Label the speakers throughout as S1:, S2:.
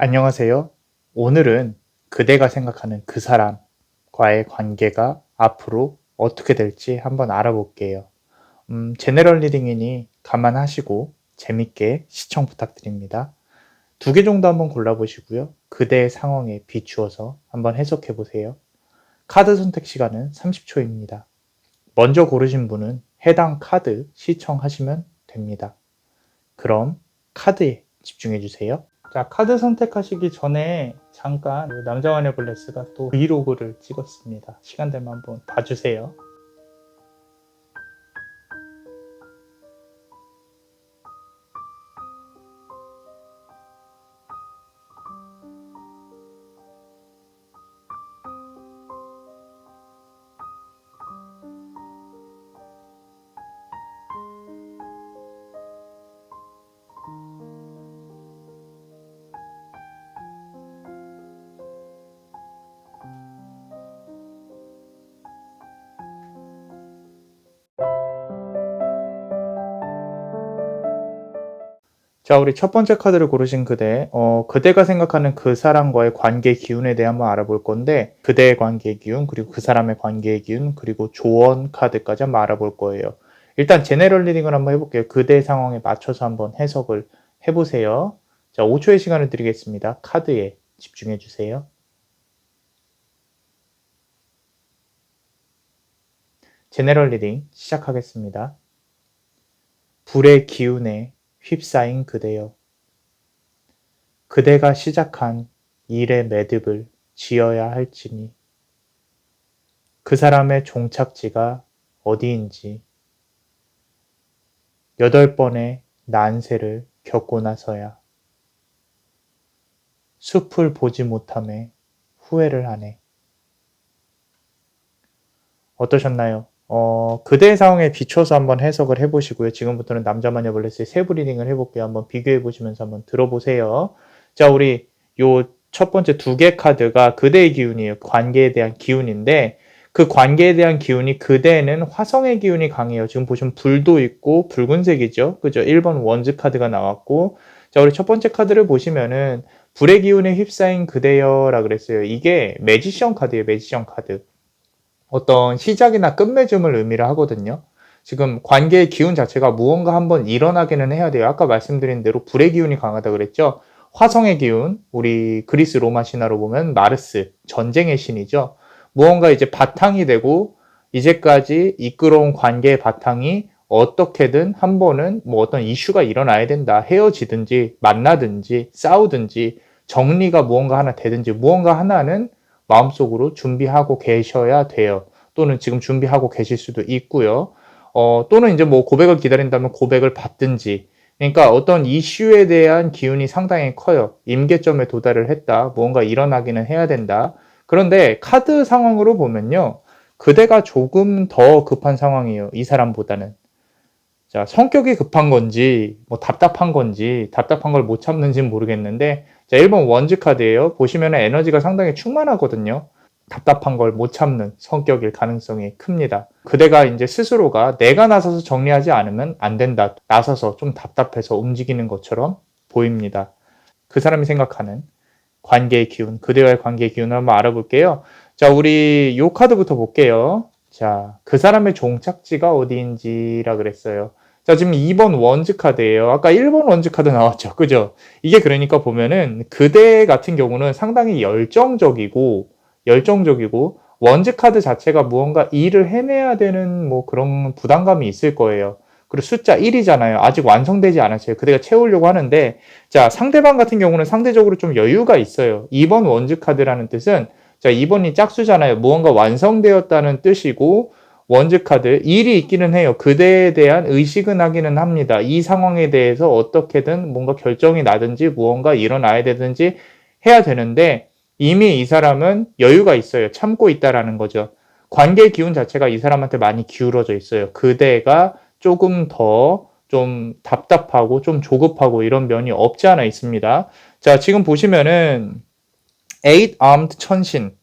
S1: 안녕하세요. 오늘은 그대가 생각하는 그 사람과의 관계가 앞으로 어떻게 될지 한번 알아볼게요. 제너럴 리딩이니 감안하시고 재밌게 시청 부탁드립니다. 두 개 정도 한번 골라보시고요. 그대의 상황에 비추어서 한번 해석해 보세요. 카드 선택 시간은 30초입니다. 먼저 고르신 분은 해당 카드 시청하시면 됩니다. 그럼 카드에 집중해 주세요. 자, 카드 선택하시기 전에 잠깐 남자완의 블레스가 또 브이로그를 찍었습니다. 시간 되면 한번 봐주세요. 자, 우리 첫 번째 카드를 고르신 그대, 그대가 생각하는 그 사람과의 관계 기운에 대해 한번 알아볼 건데, 그대의 관계 기운, 그리고 그 사람의 관계 기운, 그리고 조언 카드까지 한번 알아볼 거예요. 일단 제네럴 리딩을 한번 해볼게요. 그대의 상황에 맞춰서 한번 해석을 해보세요. 자, 5초의 시간을 드리겠습니다. 카드에 집중해 주세요. 제네럴 리딩 시작하겠습니다. 불의 기운에 휩싸인 그대여. 그대가 시작한 일의 매듭을 지어야 할지니 그 사람의 종착지가 어디인지 8번의 난세를 겪고 나서야 숲을 보지 못함에 후회를 하네. 어떠셨나요? 그대의 상황에 비춰서 한번 해석을 해보시고요. 지금부터는 남자마녀 블레스의 세부 리딩을 해볼게요. 한번 비교해보시면서 한번 들어보세요. 자, 우리 요 첫 번째 2개 카드가 그대의 기운이에요. 관계에 대한 기운인데 그 관계에 대한 기운이 그대는 화성의 기운이 강해요. 지금 보시면 불도 있고 붉은색이죠. 그죠? 1번 원즈 카드가 나왔고 자, 우리 첫 번째 카드를 보시면은 불의 기운에 휩싸인 그대여라 그랬어요. 이게 매지션 카드예요. 매지션 카드. 어떤 시작이나 끝맺음을 의미를 하거든요. 지금 관계의 기운 자체가 무언가 한번 일어나기는 해야 돼요. 아까 말씀드린 대로 불의 기운이 강하다 그랬죠. 화성의 기운, 우리 그리스 로마 신화로 보면 마르스, 전쟁의 신이죠. 무언가 이제 바탕이 되고 이제까지 이끌어온 관계의 바탕이 어떻게든 한 번은 뭐 어떤 이슈가 일어나야 된다. 헤어지든지 만나든지 싸우든지 정리가 무언가 하나 되든지 무언가 하나는 마음속으로 준비하고 계셔야 돼요. 또는 지금 준비하고 계실 수도 있고요. 또는 이제 뭐 고백을 기다린다면 고백을 받든지. 그러니까 어떤 이슈에 대한 기운이 상당히 커요. 임계점에 도달을 했다. 무언가 일어나기는 해야 된다. 그런데 카드 상황으로 보면요. 그대가 조금 더 급한 상황이에요. 이 사람보다는. 자, 성격이 급한 건지, 뭐 답답한 건지, 답답한 걸 못 참는지는 모르겠는데, 자, 1번 원즈 카드예요. 보시면 에너지가 상당히 충만하거든요. 답답한 걸 못 참는 성격일 가능성이 큽니다. 그대가 이제 스스로가 내가 나서서 정리하지 않으면 안 된다. 나서서 좀 답답해서 움직이는 것처럼 보입니다. 그 사람이 생각하는 관계의 기운, 그대와의 관계의 기운을 한번 알아볼게요. 자, 우리 요 카드부터 볼게요. 자, 그 사람의 종착지가 어디인지라 그랬어요. 자, 지금 2번 원즈 카드예요. 아까 1번 원즈 카드 나왔죠. 그죠? 이게 그러니까 보면은 그대 같은 경우는 상당히 열정적이고 원즈 카드 자체가 무언가 일을 해내야 되는 뭐 그런 부담감이 있을 거예요. 그리고 숫자 1이잖아요. 아직 완성되지 않았어요. 그대가 채우려고 하는데 자, 상대방 같은 경우는 상대적으로 좀 여유가 있어요. 2번 원즈 카드라는 뜻은 자, 2번이 짝수잖아요. 무언가 완성되었다는 뜻이고 원즈 카드 일이 있기는 해요. 그대에 대한 의식은 하기는 합니다. 이 상황에 대해서 어떻게든 뭔가 결정이 나든지 무언가 일어나야 되든지 해야 되는데 이미 이 사람은 여유가 있어요. 참고 있다라는 거죠. 관계의 기운 자체가 이 사람한테 많이 기울어져 있어요. 그대가 조금 더 좀 답답하고 좀 조급하고 이런 면이 없지 않아 있습니다. 자, 지금 보시면은 Eight Armed 천신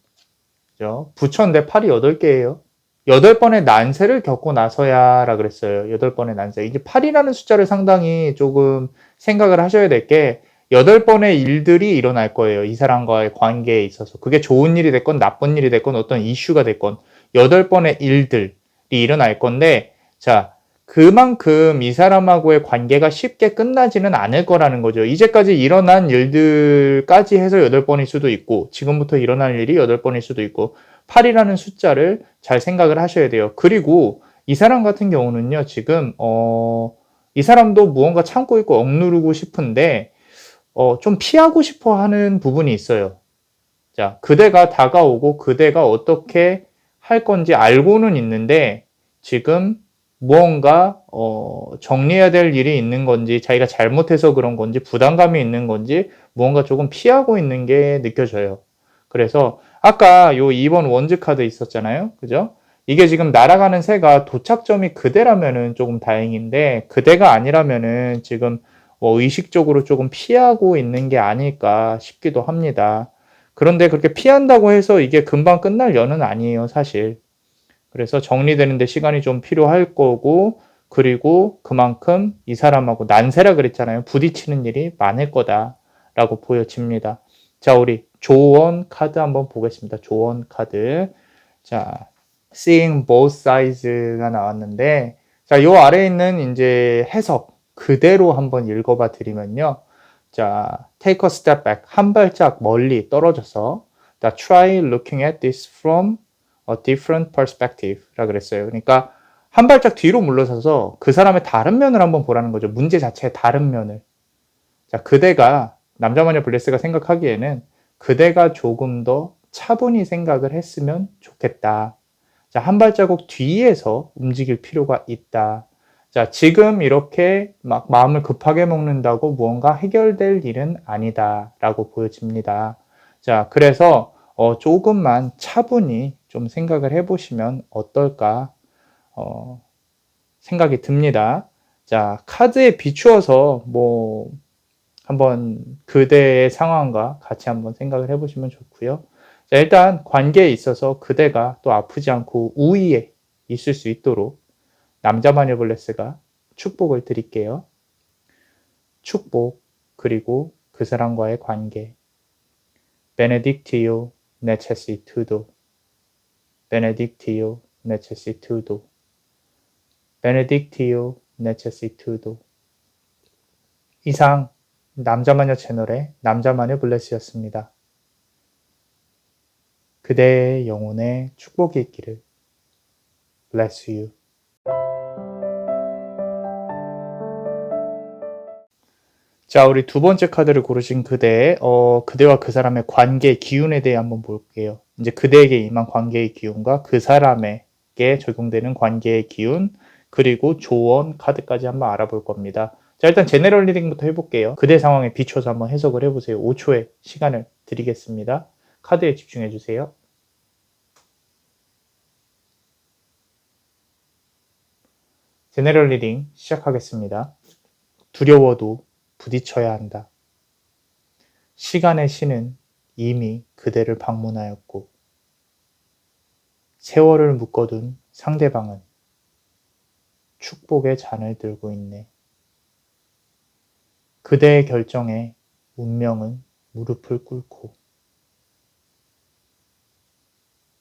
S1: 부처인데 팔이 8개예요. 8번의 난세를 겪고 나서야라 그랬어요. 8번의 난세. 이제 8이라는 숫자를 상당히 조금 생각을 하셔야 될 게 8번의 일들이 일어날 거예요. 이 사람과의 관계에 있어서. 그게 좋은 일이 됐건 나쁜 일이 됐건 어떤 이슈가 됐건 8번의 일들이 일어날 건데 자, 그만큼 이 사람하고의 관계가 쉽게 끝나지는 않을 거라는 거죠. 이제까지 일어난 일들까지 해서 8번일 수도 있고 지금부터 일어날 일이 8번일 수도 있고 8이라는 숫자를 잘 생각을 하셔야 돼요. 그리고 이 사람 같은 경우는요. 지금 이 사람도 무언가 참고 있고 억누르고 싶은데 좀 피하고 싶어 하는 부분이 있어요. 자, 그대가 다가오고 그대가 어떻게 할 건지 알고는 있는데 지금 무언가 정리해야 될 일이 있는 건지 자기가 잘못해서 그런 건지 부담감이 있는 건지 무언가 조금 피하고 있는 게 느껴져요. 그래서 아까 요 2번 원즈 카드 있었잖아요. 그죠? 이게 지금 날아가는 새가 도착점이 그대라면은 조금 다행인데 그대가 아니라면은 지금 의식적으로 조금 피하고 있는 게 아닐까 싶기도 합니다. 그런데 그렇게 피한다고 해서 이게 금방 끝날 연은 아니에요, 사실. 그래서 정리되는데 시간이 좀 필요할 거고, 그리고 그만큼 이 사람하고 난세라 그랬잖아요. 부딪히는 일이 많을 거다라고 보여집니다. 자, 우리 조언 카드 한번 보겠습니다. 조언 카드. 자, seeing both sides가 나왔는데, 자, 요 아래에 있는 이제 해석 그대로 한번 읽어봐 드리면요. 자, take a step back. 한 발짝 멀리 떨어져서 try looking at this from a different perspective 라 그랬어요. 그러니까 한 발짝 뒤로 물러서서 그 사람의 다른 면을 한번 보라는 거죠. 문제 자체의 다른 면을. 자, 그대가 남자마녀 블레스가 생각하기에는 그대가 조금 더 차분히 생각을 했으면 좋겠다. 자, 한 발자국 뒤에서 움직일 필요가 있다. 자, 지금 이렇게 막 마음을 급하게 먹는다고 무언가 해결될 일은 아니다 라고 보여집니다. 자, 그래서 조금만 차분히 좀 생각을 해보시면 어떨까 생각이 듭니다. 자, 카드에 비추어서 한번 그대의 상황과 같이 한번 생각을 해보시면 좋고요. 자, 일단 관계에 있어서 그대가 또 아프지 않고 우위에 있을 수 있도록 남자마녀 블레스가 축복을 드릴게요. 축복 그리고 그 사람과의 관계. Benedictio necessitudo. Benedictio necessitudo. Benedictio necessitudo. 이상 남자마녀 채널의 남자마녀 블레스였습니다. 그대의 영혼에 축복이 있기를. Bless you. 자, 우리 두 번째 카드를 고르신 그대, 그대와 그 사람의 관계 기운에 대해 한번 볼게요. 이제 그대에게 임한 관계의 기운과 그 사람에게 적용되는 관계의 기운, 그리고 조언 카드까지 한번 알아볼 겁니다. 자, 일단 제너럴 리딩부터 해볼게요. 그대 상황에 비춰서 한번 해석을 해보세요. 5초의 시간을 드리겠습니다. 카드에 집중해주세요. 제너럴 리딩 시작하겠습니다. 두려워도 부딪혀야 한다. 시간의 신은 이미 그대를 방문하였고 세월을 묶어둔 상대방은 축복의 잔을 들고 있네. 그대의 결정에 운명은 무릎을 꿇고.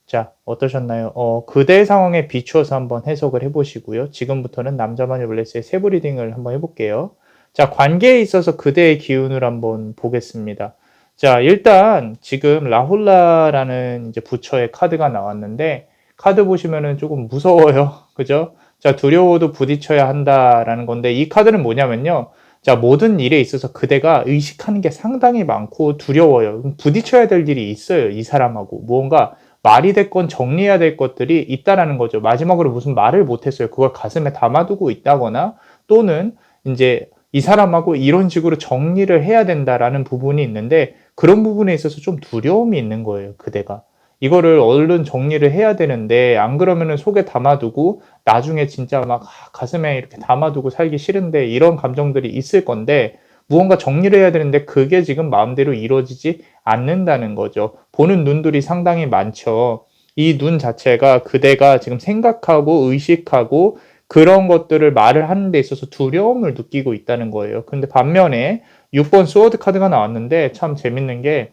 S1: 자, 어떠셨나요? 그대의 상황에 비추어서 한번 해석을 해보시고요. 지금부터는 남자마녀 블레스의 세부 리딩을 한번 해볼게요. 자, 관계에 있어서 그대의 기운을 한번 보겠습니다. 자, 일단 지금 라홀라라는 이제 부처의 카드가 나왔는데 카드 보시면은 조금 무서워요. 그죠? 자, 두려워도 부딪혀야 한다라는 건데 이 카드는 뭐냐면요. 자, 모든 일에 있어서 그대가 의식하는 게 상당히 많고 두려워요. 부딪혀야 될 일이 있어요. 이 사람하고. 무언가 말이 됐건 정리해야 될 것들이 있다라는 거죠. 마지막으로 무슨 말을 못했어요. 그걸 가슴에 담아두고 있다거나 또는 이제 이 사람하고 이런 식으로 정리를 해야 된다라는 부분이 있는데 그런 부분에 있어서 좀 두려움이 있는 거예요. 그대가. 이거를 얼른 정리를 해야 되는데 안 그러면은 속에 담아두고 나중에 진짜 막 가슴에 이렇게 담아두고 살기 싫은데 이런 감정들이 있을 건데 무언가 정리를 해야 되는데 그게 지금 마음대로 이루어지지 않는다는 거죠. 보는 눈들이 상당히 많죠. 이 눈 자체가 그대가 지금 생각하고 의식하고 그런 것들을 말을 하는 데 있어서 두려움을 느끼고 있다는 거예요. 근데 반면에 6번 스워드 카드가 나왔는데 참 재밌는 게,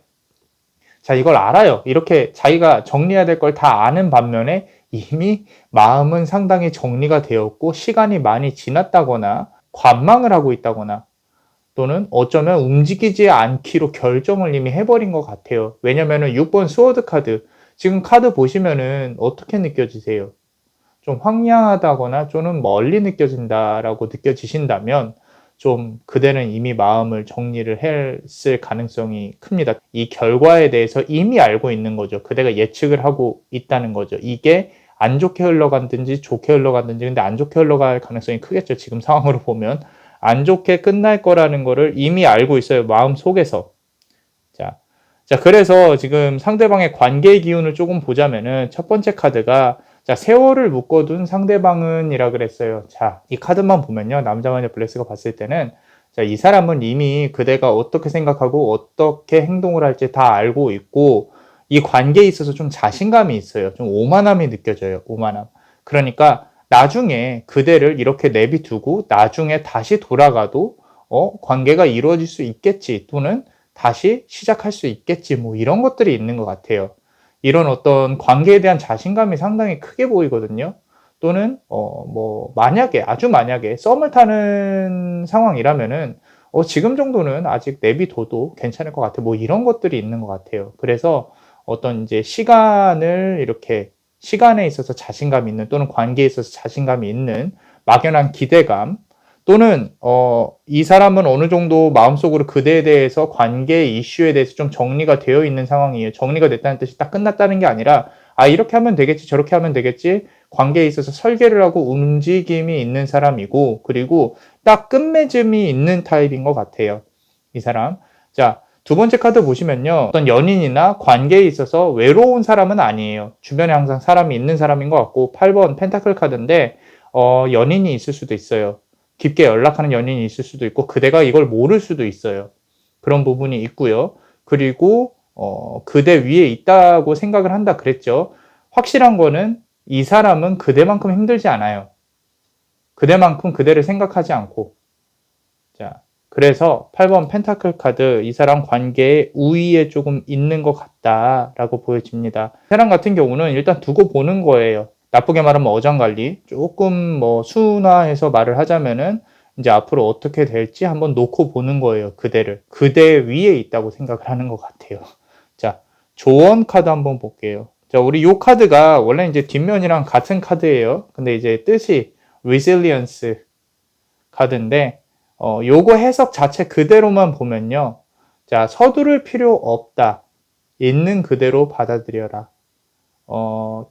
S1: 자, 이걸 알아요. 이렇게 자기가 정리해야 될 걸 다 아는 반면에 이미 마음은 상당히 정리가 되었고 시간이 많이 지났다거나 관망을 하고 있다거나 또는 어쩌면 움직이지 않기로 결정을 이미 해버린 것 같아요. 왜냐면은 6번 스워드 카드, 지금 카드 보시면은 어떻게 느껴지세요? 좀 황량하다거나 또는 멀리 느껴진다라고 느껴지신다면 좀 그대는 이미 마음을 정리를 했을 가능성이 큽니다. 이 결과에 대해서 이미 알고 있는 거죠. 그대가 예측을 하고 있다는 거죠. 이게 안 좋게 흘러갔든지 좋게 흘러갔든지, 근데 안 좋게 흘러갈 가능성이 크겠죠. 지금 상황으로 보면 안 좋게 끝날 거라는 거를 이미 알고 있어요. 마음 속에서. 자, 그래서 지금 상대방의 관계의 기운을 조금 보자면은 첫 번째 카드가, 자, 세월을 묶어둔 상대방은이라 그랬어요. 자, 이 카드만 보면요. 남자마녀 블레스가 봤을 때는, 자, 이 사람은 이미 그대가 어떻게 생각하고 어떻게 행동을 할지 다 알고 있고, 이 관계에 있어서 좀 자신감이 있어요. 좀 오만함이 느껴져요. 오만함. 그러니까 나중에 그대를 이렇게 내비두고 나중에 다시 돌아가도 관계가 이루어질 수 있겠지, 또는 다시 시작할 수 있겠지, 뭐 이런 것들이 있는 것 같아요. 이런 어떤 관계에 대한 자신감이 상당히 크게 보이거든요. 또는 뭐 만약에, 아주 만약에 썸을 타는 상황이라면은 지금 정도는 아직 내비둬도 괜찮을 것 같아, 뭐 이런 것들이 있는 것 같아요. 그래서 어떤 이제 시간을 이렇게, 시간에 있어서 자신감이 있는, 또는 관계에 있어서 자신감이 있는 막연한 기대감, 또는 이 사람은 어느 정도 마음속으로 그대에 대해서, 관계 이슈에 대해서 좀 정리가 되어 있는 상황이에요. 정리가 됐다는 뜻이 딱 끝났다는 게 아니라, 아, 이렇게 하면 되겠지, 저렇게 하면 되겠지, 관계에 있어서 설계를 하고 움직임이 있는 사람이고, 그리고 딱 끝맺음이 있는 타입인 것 같아요, 이 사람. 자, 두 번째 카드 보시면요, 어떤 연인이나 관계에 있어서 외로운 사람은 아니에요. 주변에 항상 사람이 있는 사람인 것 같고, 8번 펜타클 카드인데 연인이 있을 수도 있어요. 깊게 연락하는 연인이 있을 수도 있고, 그대가 이걸 모를 수도 있어요. 그런 부분이 있고요. 그리고 그대 위에 있다고 생각을 한다 그랬죠. 확실한 거는 이 사람은 그대만큼 힘들지 않아요. 그대만큼 그대를 생각하지 않고. 자, 그래서 8번 펜타클 카드, 이 사람 관계에 우위에 조금 있는 것 같다라고 보여집니다. 이 사람 같은 경우는 일단 두고 보는 거예요. 나쁘게 말하면 어장관리, 조금 뭐 순화해서 말을 하자면은 이제 앞으로 어떻게 될지 한번 놓고 보는 거예요. 그대를. 그대 위에 있다고 생각을 하는 것 같아요. 자, 조언 카드 한번 볼게요. 자, 우리 요 카드가 원래 이제 뒷면이랑 같은 카드예요. 근데 이제 뜻이 resilience 카드인데, 요거 해석 자체 그대로만 보면요. 자, 서두를 필요 없다. 있는 그대로 받아들여라.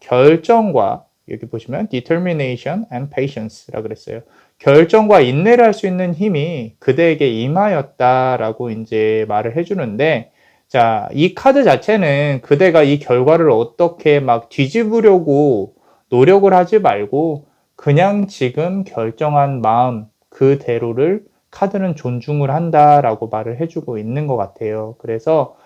S1: 결정과, 여기 보시면 determination and patience라 그랬어요. 결정과 인내를 할 수 있는 힘이 그대에게 임하였다라고 이제 말을 해주는데, 자, 이 카드 자체는 그대가 이 결과를 어떻게 막 뒤집으려고 노력을 하지 말고 그냥 지금 결정한 마음 그대로를 카드는 존중을 한다라고 말을 해주고 있는 것 같아요. 그래서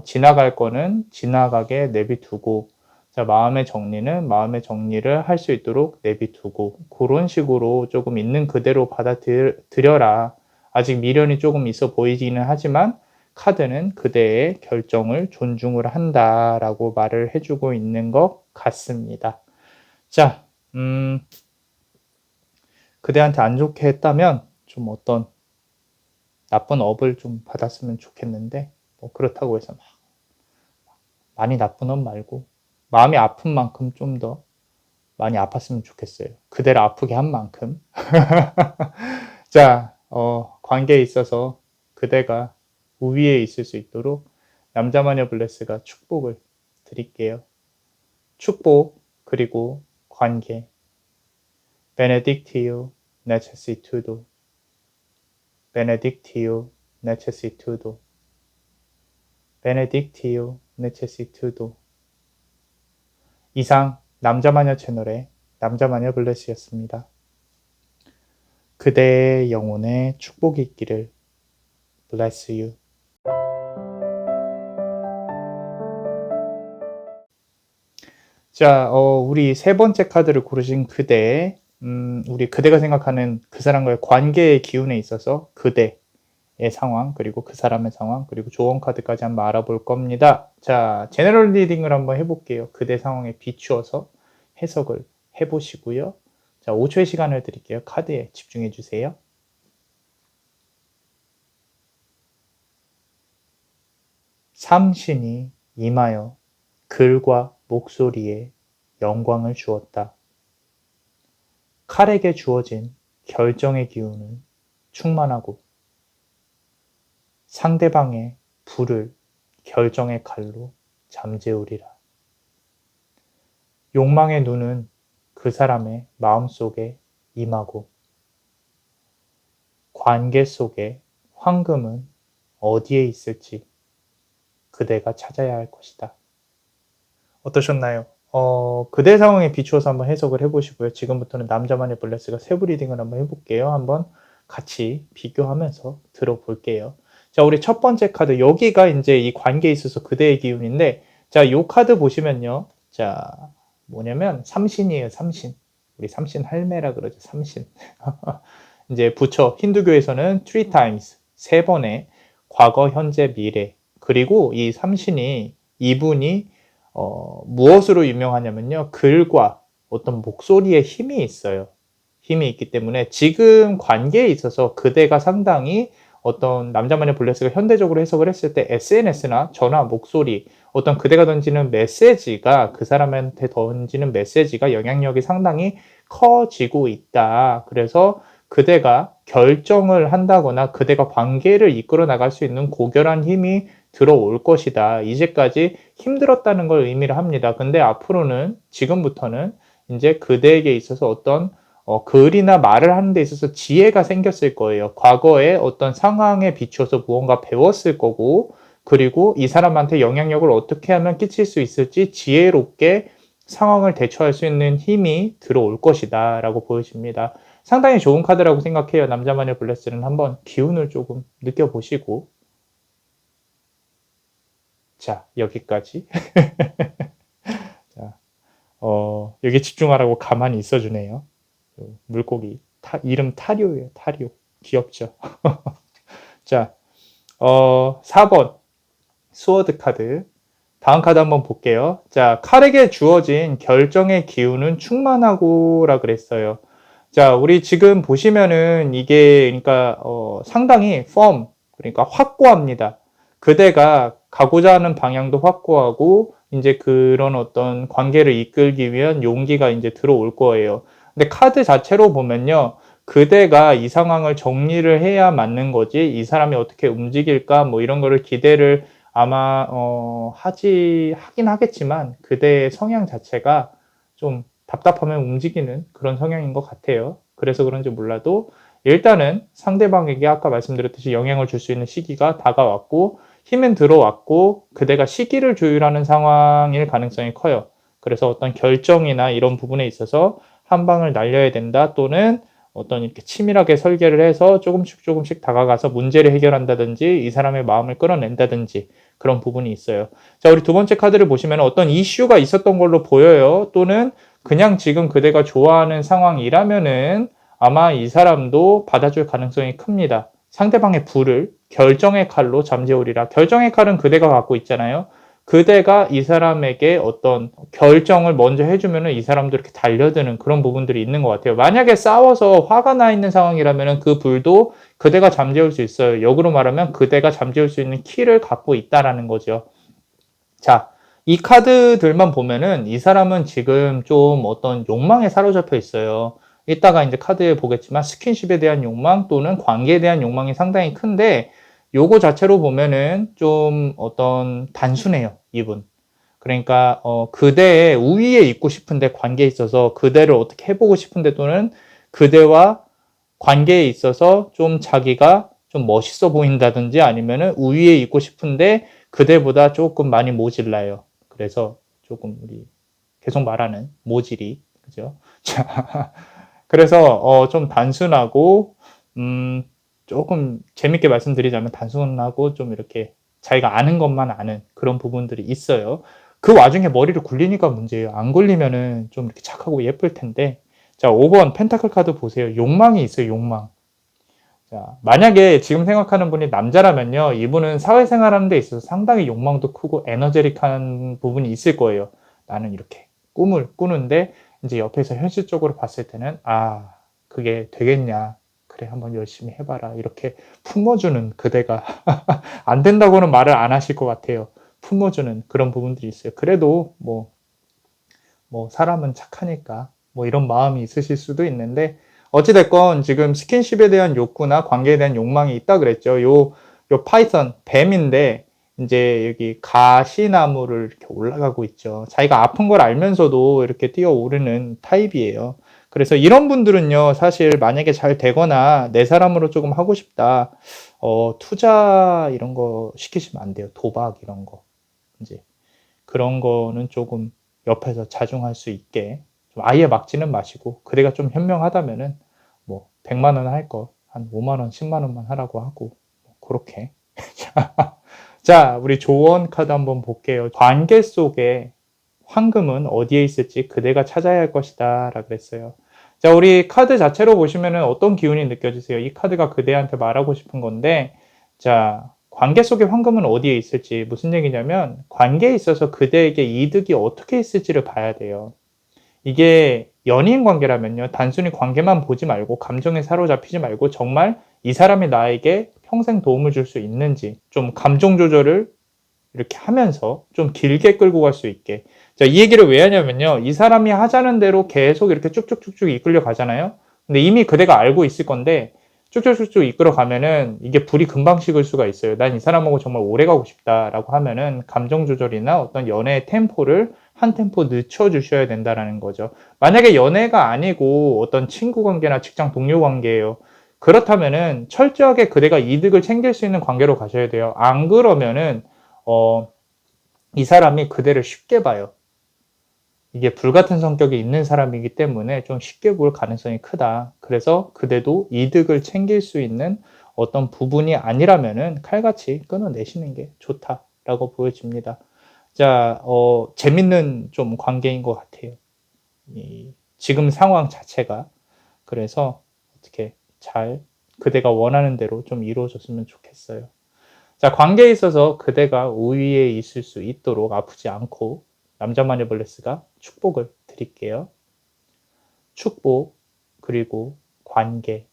S1: 지나갈 거는 지나가게 내비두고, 자, 마음의 정리는 마음의 정리를 할 수 있도록 내비두고, 그런 식으로 조금 있는 그대로 받아들여라. 아직 미련이 조금 있어 보이기는 하지만 카드는 그대의 결정을 존중을 한다라고 말을 해주고 있는 것 같습니다. 자, 그대한테 안 좋게 했다면 좀 어떤 나쁜 업을 좀 받았으면 좋겠는데, 뭐 그렇다고 해서 막 많이 나쁜 업 말고 마음이 아픈 만큼 좀 더 많이 아팠으면 좋겠어요. 그대를 아프게 한 만큼. 자, 관계에 있어서 그대가 우위에 있을 수 있도록 남자마녀 블레스가 축복을 드릴게요. 축복, 그리고 관계. Benedictio necessitudo. Benedictio necessitudo. Benedictio necessitudo. 이상 남자마녀 채널의 남자마녀 블레스였습니다. 그대의 영혼에 축복이 있기를. Bless you. 자, 우리 세 번째 카드를 고르신 그대, 우리 그대가 생각하는 그 사람과의 관계의 기운에 있어서 그대, 상황, 그리고 그 사람의 상황, 그리고 조언 카드까지 한번 알아볼 겁니다. 자, 제너럴 리딩을 한번 해볼게요. 그대 상황에 비추어서 해석을 해보시고요. 자, 5초의 시간을 드릴게요. 카드에 집중해 주세요. 삼신이 임하여 글과 목소리에 영광을 주었다. 칼에게 주어진 결정의 기운은 충만하고 상대방의 불을 결정의 칼로 잠재우리라. 욕망의 눈은 그 사람의 마음속에 임하고 관계 속에 황금은 어디에 있을지 그대가 찾아야 할 것이다. 어떠셨나요? 그대 상황에 비추어서 한번 해석을 해보시고요. 지금부터는 남자만의 블레스가 세부 리딩을 한번 해볼게요. 한번 같이 비교하면서 들어볼게요. 자, 우리 첫 번째 카드, 여기가 이제 이 관계에 있어서 그대의 기운인데, 자, 요 카드 보시면요. 자, 뭐냐면 삼신이에요, 삼신. 우리 삼신 할매라 그러죠, 삼신. 이제 부처, 힌두교에서는 three times, 세 번의 과거, 현재, 미래. 그리고 이 삼신이, 이분이 무엇으로 유명하냐면요. 글과 어떤 목소리에 힘이 있어요. 힘이 있기 때문에 지금 관계에 있어서 그대가 상당히 어떤 남자만의 블레스가 현대적으로 해석을 했을 때 SNS나 전화, 목소리, 어떤 그대가 던지는 메시지가 그 사람한테 던지는 메시지가 영향력이 상당히 커지고 있다. 그래서 그대가 결정을 한다거나 그대가 관계를 이끌어 나갈 수 있는 고결한 힘이 들어올 것이다. 이제까지 힘들었다는 걸 의미를 합니다. 근데 앞으로는 지금부터는 이제 그대에게 있어서 어떤 글이나 말을 하는 데 있어서 지혜가 생겼을 거예요. 과거에 어떤 상황에 비추어서 무언가 배웠을 거고, 그리고 이 사람한테 영향력을 어떻게 하면 끼칠 수 있을지 지혜롭게 상황을 대처할 수 있는 힘이 들어올 것이다 라고 보여집니다. 상당히 좋은 카드라고 생각해요. 남자만의 블레스는 한번 기운을 조금 느껴보시고. 자, 여기까지. 자, 여기 집중하라고 가만히 있어주네요. 물고기. 이름 타료예요, 타료. 귀엽죠? 자, 4번. 스워드 카드. 다음 카드 한번 볼게요. 자, 칼에게 주어진 결정의 기운은 충만하고라 그랬어요. 자, 우리 지금 보시면은 이게, 그러니까, 상당히 firm, 그러니까 확고합니다. 그대가 가고자 하는 방향도 확고하고, 이제 그런 어떤 관계를 이끌기 위한 용기가 이제 들어올 거예요. 근데 카드 자체로 보면요. 그대가 이 상황을 정리를 해야 맞는 거지, 이 사람이 어떻게 움직일까, 뭐 이런 거를 기대를 아마, 하긴 하겠지만, 그대의 성향 자체가 좀 답답하면 움직이는 그런 성향인 것 같아요. 그래서 그런지 몰라도, 일단은 상대방에게 아까 말씀드렸듯이 영향을 줄 수 있는 시기가 다가왔고, 힘은 들어왔고, 그대가 시기를 조율하는 상황일 가능성이 커요. 그래서 어떤 결정이나 이런 부분에 있어서 한 방을 날려야 된다, 또는 어떤 이렇게 치밀하게 설계를 해서 조금씩 다가가서 문제를 해결한다든지 이 사람의 마음을 끌어낸다든지 그런 부분이 있어요. 자, 우리 두 번째 카드를 보시면 어떤 이슈가 있었던 걸로 보여요. 또는 그냥 지금 그대가 좋아하는 상황이라면은 아마 이 사람도 받아줄 가능성이 큽니다. 상대방의 불을 결정의 칼로 잠재우리라. 결정의 칼은 그대가 갖고 있잖아요. 그대가 이 사람에게 어떤 결정을 먼저 해주면은 이 사람도 이렇게 달려드는 그런 부분들이 있는 것 같아요. 만약에 싸워서 화가 나 있는 상황이라면은 그 불도 그대가 잠재울 수 있어요. 역으로 말하면 그대가 잠재울 수 있는 키를 갖고 있다라는 거죠. 자, 이 카드들만 보면은 이 사람은 지금 좀 어떤 욕망에 사로잡혀 있어요. 이따가 이제 카드에 보겠지만 스킨십에 대한 욕망 또는 관계에 대한 욕망이 상당히 큰데 요거 자체로 보면은 좀 어떤 단순해요, 이분. 그러니까 그대의 우위에 있고 싶은데 관계에 있어서 그대를 어떻게 해보고 싶은데 또는 그대와 관계에 있어서 좀 자기가 좀 멋있어 보인다든지 아니면은 우위에 있고 싶은데 그대보다 조금 많이 모질라요. 그래서 조금 우리 계속 말하는 모질이, 그죠? 자, 그래서 좀 단순하고 조금 재밌게 말씀드리자면 단순하고 좀 이렇게 자기가 아는 것만 아는 그런 부분들이 있어요. 그 와중에 머리를 굴리니까 문제예요. 안 굴리면은 좀 이렇게 착하고 예쁠 텐데. 자, 5번 펜타클 카드 보세요. 욕망이 있어요, 욕망. 자, 만약에 지금 생각하는 분이 남자라면요, 이분은 사회생활 하는 데 있어서 상당히 욕망도 크고 에너제릭한 부분이 있을 거예요. 나는 이렇게 꿈을 꾸는데 이제 옆에서 현실적으로 봤을 때는 아, 그게 되겠냐. 그래, 한번 열심히 해봐라. 이렇게 품어주는 그대가 안 된다고는 말을 안 하실 것 같아요. 품어주는 그런 부분들이 있어요. 그래도 뭐 사람은 착하니까 뭐 이런 마음이 있으실 수도 있는데 어찌됐건 지금 스킨십에 대한 욕구나 관계에 대한 욕망이 있다 그랬죠. 요 파이썬 뱀인데 이제 여기 가시나무를 이렇게 올라가고 있죠. 자기가 아픈 걸 알면서도 이렇게 뛰어오르는 타입이에요. 그래서 이런 분들은요, 사실 만약에 잘 되거나 내 사람으로 조금 하고 싶다, 투자 이런 거 시키시면 안 돼요. 도박 이런 거. 이제 그런 거는 조금 옆에서 자중할 수 있게 좀 아예 막지는 마시고 그대가 좀 현명하다면은 뭐 100만 원 할 거 한 5만 원, 10만 원만 하라고 하고 그렇게 자, 우리 조언 카드 한번 볼게요. 관계 속에 황금은 어디에 있을지 그대가 찾아야 할 것이다 라고 그랬어요. 자, 우리 카드 자체로 보시면은 어떤 기운이 느껴지세요? 이 카드가 그대한테 말하고 싶은 건데, 자, 관계 속의 황금은 어디에 있을지 무슨 얘기냐면 관계에 있어서 그대에게 이득이 어떻게 있을지를 봐야 돼요. 이게 연인 관계라면요, 단순히 관계만 보지 말고 감정에 사로잡히지 말고 정말 이 사람이 나에게 평생 도움을 줄 수 있는지 좀 감정 조절을 이렇게 하면서 좀 길게 끌고 갈 수 있게. 자, 이 얘기를 왜 하냐면요, 이 사람이 하자는 대로 계속 이렇게 쭉쭉쭉쭉 이끌려 가잖아요. 근데 이미 그대가 알고 있을 건데 쭉쭉쭉쭉 이끌어 가면은 이게 불이 금방 식을 수가 있어요. 난 이 사람하고 정말 오래 가고 싶다라고 하면은 감정 조절이나 어떤 연애의 템포를 한 템포 늦춰 주셔야 된다라는 거죠. 만약에 연애가 아니고 어떤 친구 관계나 직장 동료 관계예요. 그렇다면은 철저하게 그대가 이득을 챙길 수 있는 관계로 가셔야 돼요. 안 그러면은 어, 이 사람이 그대를 쉽게 봐요. 이게 불같은 성격이 있는 사람이기 때문에 좀 쉽게 볼 가능성이 크다. 그래서 그대도 이득을 챙길 수 있는 어떤 부분이 아니라면은 칼같이 끊어내시는 게 좋다라고 보여집니다. 자, 재밌는 좀 관계인 것 같아요. 지금 상황 자체가. 그래서 어떻게 잘 그대가 원하는 대로 좀 이루어졌으면 좋겠어요. 자, 관계에 있어서 그대가 우위에 있을 수 있도록 아프지 않고 남자 마녀블레스가 축복을 드릴게요. 축복 그리고 관계.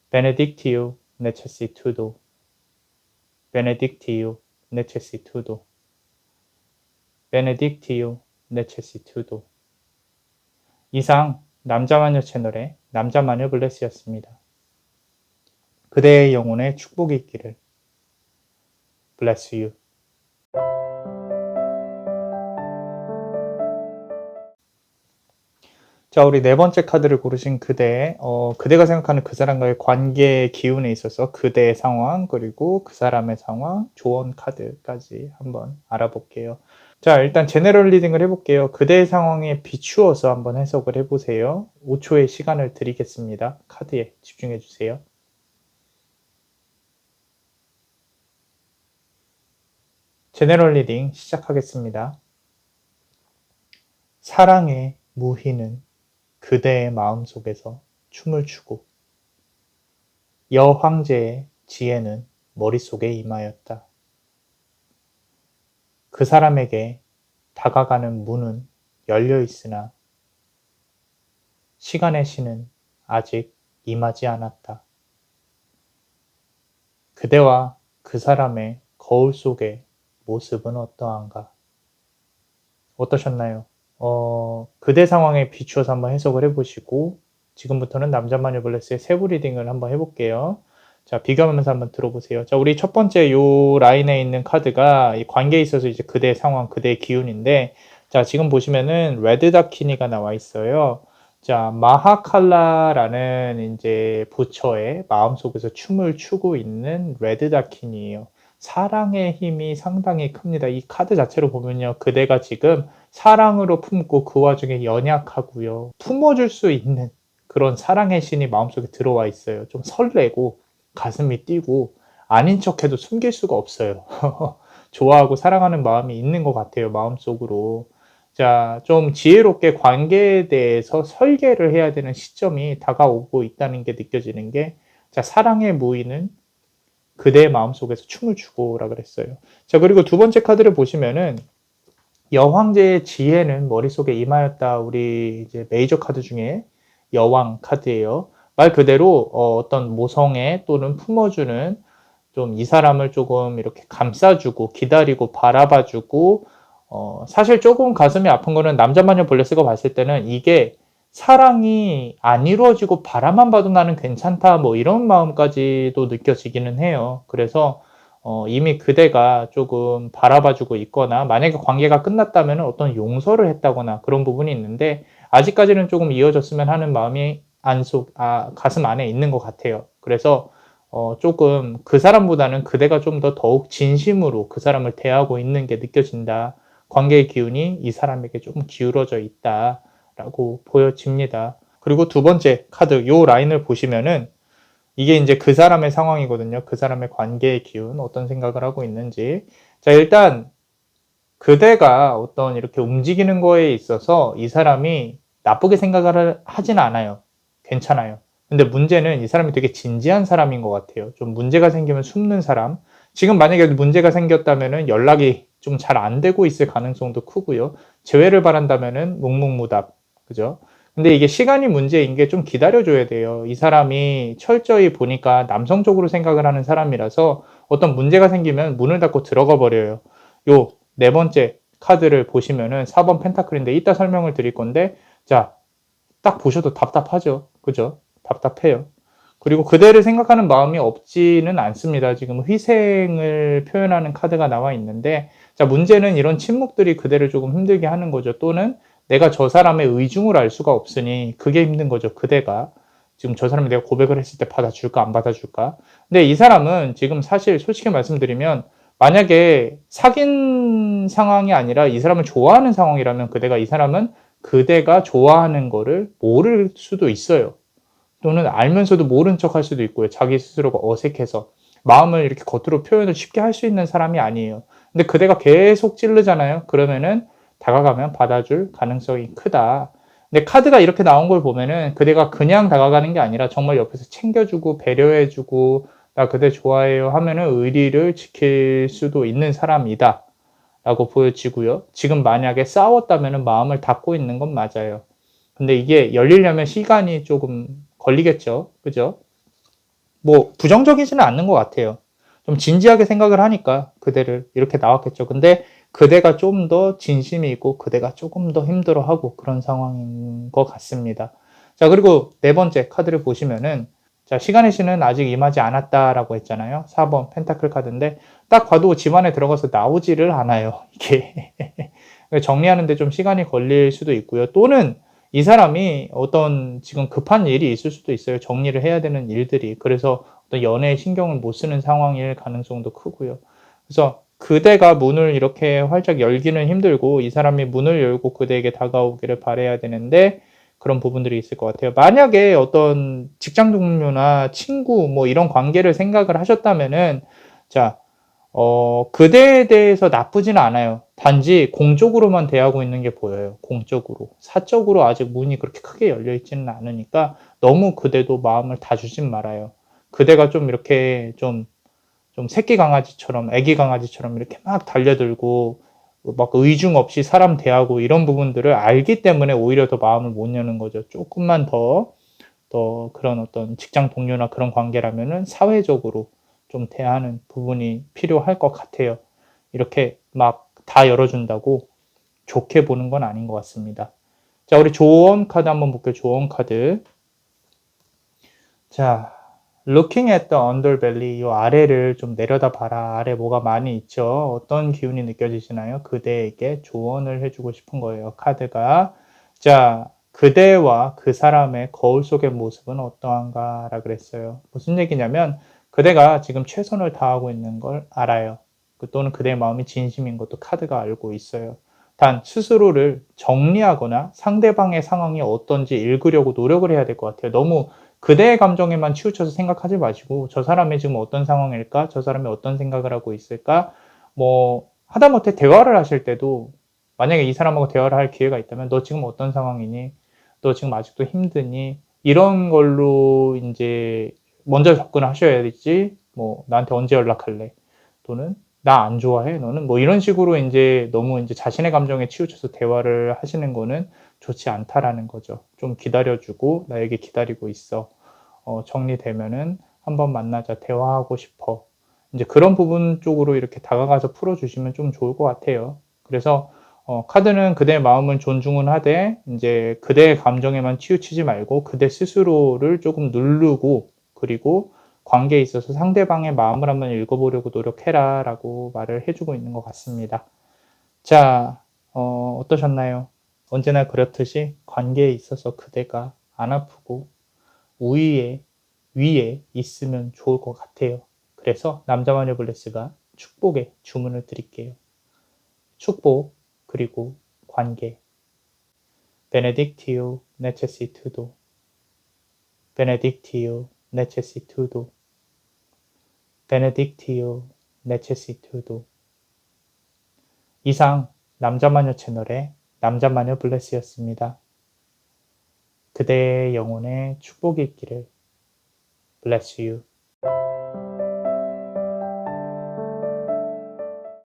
S1: Benedictio necessitudo. Benedictio necessitudo. Benedictio necessitudo. 이상 남자마녀 채널의 남자마녀 블레스였습니다. 그대의 영혼에 축복이 있기를. Bless you. 자, 우리 네 번째 카드를 고르신 그대, 그대가 생각하는 그 사람과의 관계의 기운에 있어서 그대의 상황, 그리고 그 사람의 상황, 조언 카드까지 한번 알아볼게요. 자, 일단 제너럴 리딩을 해볼게요. 그대의 상황에 비추어서 한번 해석을 해보세요. 5초의 시간을 드리겠습니다. 카드에 집중해주세요. 제너럴 리딩 시작하겠습니다. 사랑의 무희는 그대의 마음속에서 춤을 추고 여황제의 지혜는 머릿속에 임하였다. 그 사람에게 다가가는 문은 열려 있으나 시간의 신은 아직 임하지 않았다. 그대와 그 사람의 거울 속의 모습은 어떠한가? 어떠셨나요? 그대 상황에 비추어서 한번 해석을 해보시고 지금부터는 남자마녀 블레스의 세부 리딩을 한번 해볼게요. 자, 비교하면서 한번 들어보세요. 자, 우리 첫 번째 요 라인에 있는 카드가 이 관계에 있어서 이제 그대의 상황, 그대의 기운인데, 자, 지금 보시면은 레드 다키니가 나와 있어요. 자, 마하칼라라는 이제 부처의 마음속에서 춤을 추고 있는 레드 다키니예요. 사랑의 힘이 상당히 큽니다. 이 카드 자체로 보면요, 그대가 지금 사랑으로 품고 그 와중에 연약하고요, 품어줄 수 있는 그런 사랑의 신이 마음속에 들어와 있어요. 좀 설레고 가슴이 뛰고 아닌 척해도 숨길 수가 없어요. 좋아하고 사랑하는 마음이 있는 것 같아요, 마음속으로. 자, 좀 지혜롭게 관계에 대해서 설계를 해야 되는 시점이 다가오고 있다는 게 느껴지는 게, 자, 사랑의 무의는 그대의 마음속에서 춤을 추고라 그랬어요. 자, 그리고 두 번째 카드를 보시면은 여황제의 지혜는 머릿속에 임하였다. 우리 이제 메이저 카드 중에 여왕 카드예요. 말 그대로 어떤 모성애 또는 품어주는, 좀 이 사람을 조금 이렇게 감싸주고 기다리고 바라봐주고, 사실 조금 가슴이 아픈 거는 남자마녀 블레스가 봤을 때는 이게 사랑이 안 이루어지고 바라만 봐도 나는 괜찮다 뭐 이런 마음까지도 느껴지기는 해요. 그래서 이미 그대가 조금 바라봐주고 있거나, 만약에 관계가 끝났다면 어떤 용서를 했다거나 그런 부분이 있는데, 아직까지는 조금 이어졌으면 하는 마음이 가슴 안에 있는 것 같아요. 그래서 조금 그 사람보다는 그대가 좀 더 더욱 진심으로 그 사람을 대하고 있는 게 느껴진다. 관계의 기운이 이 사람에게 조금 기울어져 있다라고 보여집니다. 그리고 두 번째 카드, 요 라인을 보시면은 이게 이제 그 사람의 상황이거든요. 그 사람의 관계의 기운, 어떤 생각을 하고 있는지. 자, 일단 그대가 어떤 이렇게 움직이는 거에 있어서 이 사람이 나쁘게 생각을 하진 않아요. 괜찮아요. 근데 문제는 이 사람이 되게 진지한 사람인 것 같아요. 좀 문제가 생기면 숨는 사람. 지금 만약에 문제가 생겼다면은 연락이 좀 잘 안 되고 있을 가능성도 크고요. 재회를 바란다면은 묵묵무답. 그죠? 근데 이게 시간이 문제인 게 좀 기다려줘야 돼요. 이 사람이 철저히 보니까 남성적으로 생각을 하는 사람이라서 어떤 문제가 생기면 문을 닫고 들어가 버려요. 요 네 번째 카드를 보시면은 4번 펜타클인데 이따 설명을 드릴 건데, 자, 딱 보셔도 답답하죠. 그죠? 답답해요. 그리고 그대를 생각하는 마음이 없지는 않습니다. 지금 희생을 표현하는 카드가 나와 있는데, 자, 문제는 이런 침묵들이 그대를 조금 힘들게 하는 거죠. 또는 내가 저 사람의 의중을 알 수가 없으니 그게 힘든 거죠. 그대가. 지금 저 사람이 내가 고백을 했을 때 받아줄까 안 받아줄까. 근데 이 사람은 지금 사실 솔직히 말씀드리면, 만약에 사귄 상황이 아니라 이 사람을 좋아하는 상황이라면 그대가 이 사람은 그대가 좋아하는 거를 모를 수도 있어요. 또는 알면서도 모른 척 할 수도 있고요. 자기 스스로가 어색해서 마음을 이렇게 겉으로 표현을 쉽게 할 수 있는 사람이 아니에요. 근데 그대가 계속 찌르잖아요. 그러면은 다가가면 받아줄 가능성이 크다. 근데 카드가 이렇게 나온 걸 보면은 그대가 그냥 다가가는 게 아니라 정말 옆에서 챙겨주고 배려해주고 나 그대 좋아해요 하면은 의리를 지킬 수도 있는 사람이다 라고 보여지고요. 지금 만약에 싸웠다면은 마음을 닫고 있는 건 맞아요. 근데 이게 열리려면 시간이 조금 걸리겠죠. 그죠? 뭐 부정적이지는 않는 것 같아요. 좀 진지하게 생각을 하니까 그대를 이렇게 나왔겠죠. 근데 그대가 좀 더 진심이 있고 그대가 조금 더 힘들어하고 그런 상황인 것 같습니다. 자, 그리고 네 번째 카드를 보시면은, 자, 시간의 신은 아직 임하지 않았다라고 했잖아요. 4번 펜타클 카드인데 딱 봐도 집안에 들어가서 나오지를 않아요. 이게 정리하는데 좀 시간이 걸릴 수도 있고요. 또는 이 사람이 어떤 지금 급한 일이 있을 수도 있어요. 정리를 해야 되는 일들이. 그래서 어떤 연애에 신경을 못 쓰는 상황일 가능성도 크고요. 그래서 그대가 문을 이렇게 활짝 열기는 힘들고 이 사람이 문을 열고 그대에게 다가오기를 바라야 되는데 그런 부분들이 있을 것 같아요. 만약에 어떤 직장 동료나 친구 뭐 이런 관계를 생각을 하셨다면은, 자, 그대에 대해서 나쁘지는 않아요. 단지 공적으로만 대하고 있는 게 보여요. 공적으로. 사적으로 아직 문이 그렇게 크게 열려 있지는 않으니까 너무 그대도 마음을 다 주진 말아요. 그대가 좀 이렇게 좀 새끼 강아지처럼, 애기 강아지처럼 이렇게 막 달려들고 막 의중 없이 사람 대하고 이런 부분들을 알기 때문에 오히려 더 마음을 못 여는 거죠. 조금만 더 그런 어떤 직장 동료나 그런 관계라면은 사회적으로 좀 대하는 부분이 필요할 것 같아요. 이렇게 막 다 열어준다고 좋게 보는 건 아닌 것 같습니다. 자, 우리 조언 카드 한번 볼게요. 조언 카드. 자, looking at the underbelly, 이 아래를 좀 내려다 봐라. 아래 뭐가 많이 있죠. 어떤 기운이 느껴지시나요? 그대에게 조언을 해주고 싶은 거예요. 카드가. 자, 그대와 그 사람의 거울 속의 모습은 어떠한가 라 그랬어요. 무슨 얘기냐면 그대가 지금 최선을 다하고 있는 걸 알아요. 또는 그대의 마음이 진심인 것도 카드가 알고 있어요. 단 스스로를 정리하거나 상대방의 상황이 어떤지 읽으려고 노력을 해야 될 것 같아요. 너무 그대의 감정에만 치우쳐서 생각하지 마시고 저 사람이 지금 어떤 상황일까? 저 사람이 어떤 생각을 하고 있을까? 뭐 하다못해 대화를 하실 때도 만약에 이 사람하고 대화를 할 기회가 있다면 "너 지금 어떤 상황이니? 너 지금 아직도 힘드니?" 이런 걸로 인제 먼저 접근을 하셔야 되지 뭐 "나한테 언제 연락할래?" 또는 "나 안 좋아해 너는?" 뭐 이런 식으로 인제 너무 인제 자신의 감정에 치우쳐서 대화를 하시는 거는 좋지 않다라는 거죠. 좀 기다려 주고 "나에게 기다리고 있어. 정리되면은 한번 만나자. 대화하고 싶어." 인제 그런 부분 쪽으로 이렇게 다가가서 풀어 주시면 좀 좋을 것 같아요. 그래서 카드는 그대의 마음을 존중은 하되 인제 그대의 감정에만 치우치지 말고 그대 스스로를 쪼금 누르고 그리고 관계에 있어서 "상대방의 마음을 한번 읽어 보려고 노력해라."라고 말을 해 주고 있는 것 같습니다. 자, 어떠셨나요? 언제나 그렇듯이 관계에 있어서 그대가 안 아프고 우위에 위에 있으면 좋을 것 같아요. 그래서 남자마녀 블레스가 축복의 주문을 드릴게요. 축복 그리고 관계. Benedictio necessitudo. Benedictio necessitudo. Benedictio necessitudo. 이상 남자마녀 채널의 남자마녀 블레스였습니다. 그대의 영혼에 축복이 있기를. Bless you.